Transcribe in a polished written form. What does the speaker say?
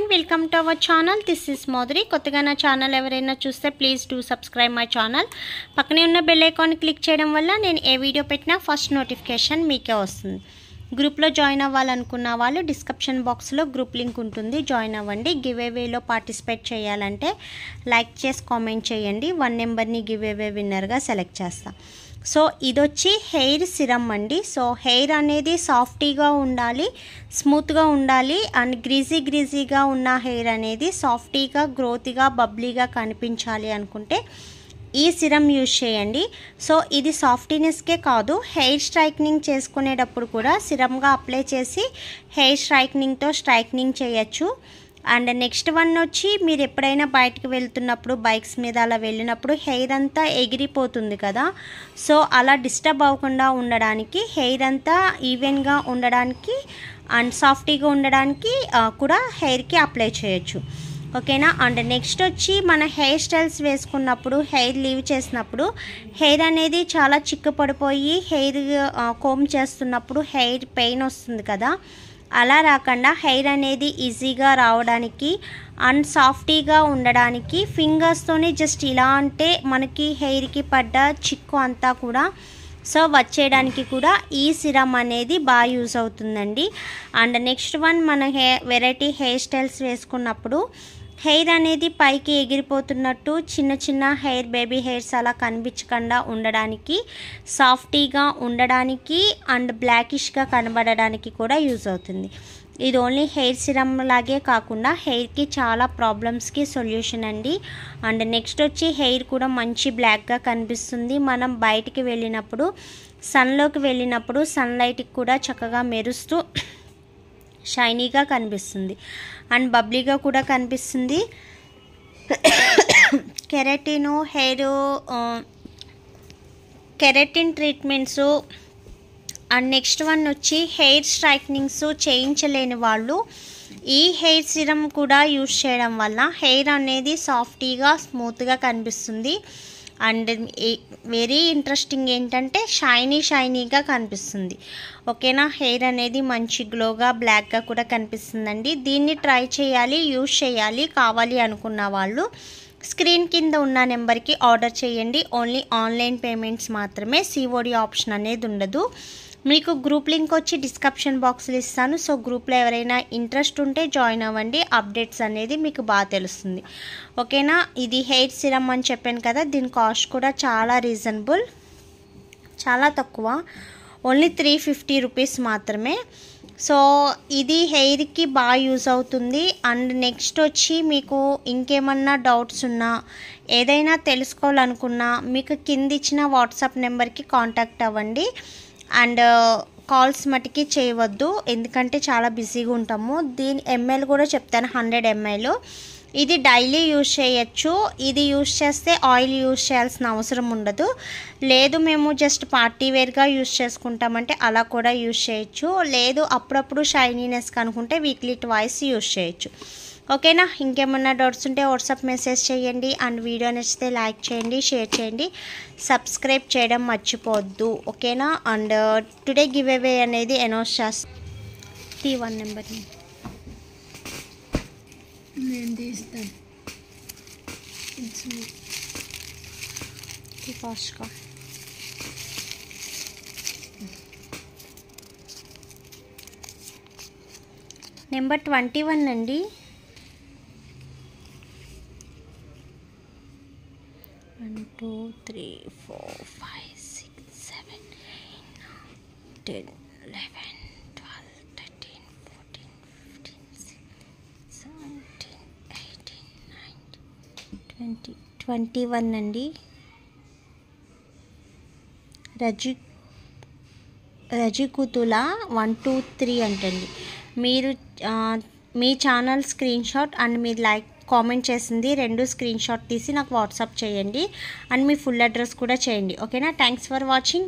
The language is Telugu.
everyone, welcome to our channel. This is Madhuri. కొత్తగా నా ఛానల్ ఎవరైనా చూస్తే please do subscribe my channel. పక్కనే ఉన్న బెల్ ఐకాన్ క్లిక్ చేయడం వల్ల నేను ఏ వీడియో పెట్టినా ఫస్ట్ నోటిఫికేషన్ మీకే వస్తుంది. గ్రూప్లో జాయిన్ అవ్వాలనుకున్న వాళ్ళు డిస్క్రిప్షన్ బాక్స్లో గ్రూప్ లింక్ ఉంటుంది, జాయిన్ అవ్వండి. గివ్ అవేలో పార్టిసిపేట్ చేయాలంటే లైక్ చేసి కామెంట్ చేయండి. 1 నెంబర్ని గివ్ అవే విన్నర్గా సెలెక్ట్ చేస్తాను. సో ఇదొచ్చి హెయిర్ సిరమ్ అండి. సో హెయిర్ అనేది సాఫ్టీగా ఉండాలి, స్మూత్గా ఉండాలి అండ్ గ్రీజీగా ఉన్న హెయిర్ అనేది సాఫ్టీగా, గ్రోత్గా, బబ్లీగా కనిపించాలి అనుకుంటే ఈ సిరమ్ యూజ్ చేయండి. సో ఇది సాఫ్టీనెస్కే కాదు, హెయిర్ స్ట్రైట్నింగ్ చేసుకునేటప్పుడు కూడా సిరమ్గా అప్లై చేసి హెయిర్ స్ట్రైట్నింగ్ చేయొచ్చు. అండ్ నెక్స్ట్ వన్ వచ్చి మీరు ఎప్పుడైనా బయటకు వెళ్తున్నప్పుడు బైక్స్ మీద అలా వెళ్ళినప్పుడు హెయిర్ అంతా ఎగిరిపోతుంది కదా, సో అలా డిస్టర్బ్ అవ్వకుండా ఉండడానికి, హెయిర్ అంతా ఈవెన్గా ఉండడానికి అండ్ సాఫ్టీగా ఉండడానికి కూడా హెయిర్కి అప్లై చేయొచ్చు. ఓకేనా. అండ్ నెక్స్ట్ వచ్చి మన హెయిర్ స్టైల్స్ వేసుకున్నప్పుడు, హెయిర్ లీవ్ చేసినప్పుడు హెయిర్ అనేది చాలా చిక్కు పడిపోయి హెయిర్ కోమ్ చేస్తున్నప్పుడు హెయిర్ పెయిన్ వస్తుంది కదా, అలా రాకుండా హెయిర్ అనేది ఈజీగా రావడానికి అండ్ సాఫ్టీగా ఉండడానికి ఫింగర్స్తోనే జస్ట్ ఇలా అంటే మనకి హెయిర్కి పడ్డ చిక్కు అంతా కూడా సో వచ్చేయడానికి కూడా ఈ సిరమ్ అనేది బాగా యూజ్ అవుతుందండి. అండ్ నెక్స్ట్ వన్ మన వెరైటీ హెయిర్ స్టైల్స్ వేసుకున్నప్పుడు హెయిర్ అనేది పైకి ఎగిరిపోతున్నట్టు చిన్న హెయిర్, బేబీ హెయిర్స్ అలా కనిపించకుండా ఉండడానికి, సాఫ్టీగా ఉండడానికి అండ్ బ్లాకిష్గా కనబడడానికి కూడా యూజ్ అవుతుంది. ఇది ఓన్లీ హెయిర్ సిరమ్ లాగే కాకుండా హెయిర్కి చాలా ప్రాబ్లమ్స్కి సొల్యూషన్ అండి. అండ్ నెక్స్ట్ వచ్చి హెయిర్ కూడా మంచి బ్లాక్గా కనిపిస్తుంది. మనం బయటికి వెళ్ళినప్పుడు, సన్లోకి వెళ్ళినప్పుడు సన్లైట్కి కూడా చక్కగా మెరుస్తూ షైనీగా కనిపిస్తుంది అండ్ బబ్లీగా కూడా కనిపిస్తుంది. Keratin treatments and next one వచ్చి హెయిర్ స్ట్రైట్నింగ్స్ చేయించలేని వాళ్ళు ఈ హెయిర్ సిరమ్ కూడా యూజ్ చేయడం వల్ల హెయిర్ అనేది సాఫ్టీగా, స్మూత్గా కనిపిస్తుంది. అండ్ వెరీ ఇంట్రెస్టింగ్ ఏంటంటే షైనీగా కనిపిస్తుంది. ఓకేనా. హెయిర్ అనేది మంచి గ్లోగా, బ్లాక్గా కూడా కనిపిస్తుందండి. దీన్ని ట్రై చేయాలి, యూజ్ చేయాలి. కావాలి అనుకున్న వాళ్ళు స్క్రీన్ కింద ఉన్న నెంబర్కి ఆర్డర్ చేయండి. ఓన్లీ ఆన్లైన్ పేమెంట్స్ మాత్రమే, COD ఆప్షన్ అనేది ఉండదు. మీకు గ్రూప్ లింక్ వచ్చి డిస్క్రిప్షన్ బాక్స్లో ఇస్తాను. సో గ్రూప్లో ఎవరైనా ఇంట్రెస్ట్ ఉంటే జాయిన్ అవ్వండి, అప్డేట్స్ అనేది మీకు బాగా తెలుస్తుంది. ఓకేనా. ఇది హెయిర్ సిరమ్ అని చెప్పాను కదా, దీని కాస్ట్ కూడా చాలా రీజనబుల్, చాలా తక్కువ, ఓన్లీ 350 రూపీస్ మాత్రమే. సో ఇది హెయిర్కి బాగా యూజ్ అవుతుంది. అండ్ నెక్స్ట్ వచ్చి మీకు ఇంకేమన్నా డౌట్స్ ఉన్నా, ఏదైనా తెలుసుకోవాలనుకున్నా మీకు కింద ఇచ్చిన వాట్సాప్ నెంబర్కి కాంటాక్ట్ అవ్వండి. అండ్ కాల్స్ మటుకి చేయవద్దు, ఎందుకంటే చాలా బిజీగా ఉంటాము. దీని ఎంఎల్ కూడా చెప్తాను, 100 ml. ఇది డైలీ యూజ్ చేయొచ్చు. ఇది యూజ్ చేస్తే ఆయిల్ యూజ్ చేయాల్సిన అవసరం ఉండదు. లేదు మేము జస్ట్ పార్టీ వేర్గా యూజ్ చేసుకుంటామంటే అలా కూడా యూజ్ చేయొచ్చు. లేదు అప్పుడప్పుడు షైనీనెస్ కనుకుంటే వీక్లీ ట్వైస్ యూజ్ చేయొచ్చు. ఓకేనా. ఇంకేమన్నా డౌట్స్ ఉంటే వాట్సాప్ మెసేజ్ చేయండి. అండ్ వీడియో నచ్చితే లైక్ చేయండి, షేర్ చేయండి, సబ్స్క్రైబ్ చేయడం మర్చిపోవద్దు. ఓకేనా. అండ్ టుడే గివ్ అవే అనేది అనౌన్స్ చేస్తాను. 1 నెంబర్ని నేను తీస్తాను ఫాస్ట్గా. నెంబర్ 21 అండి. 1 2 3 4 5 6 7 8 9 10 11 12 13 14 15 16 17 18 19 20 21 అండి. రజికుతుల 1 2 3 అంటండి. మీరు మీ ఛానల్ స్క్రీన్ షాట్ అండ్ మీరు లైక్ కామెంట్ చేసింది 2 స్క్రీన్ షాట్ తీసి నాకు వాట్సాప్ చేయండి. అండ్ మీ ఫుల్ అడ్రస్ కూడా చేయండి. ఓకేనా. Thanks for watching.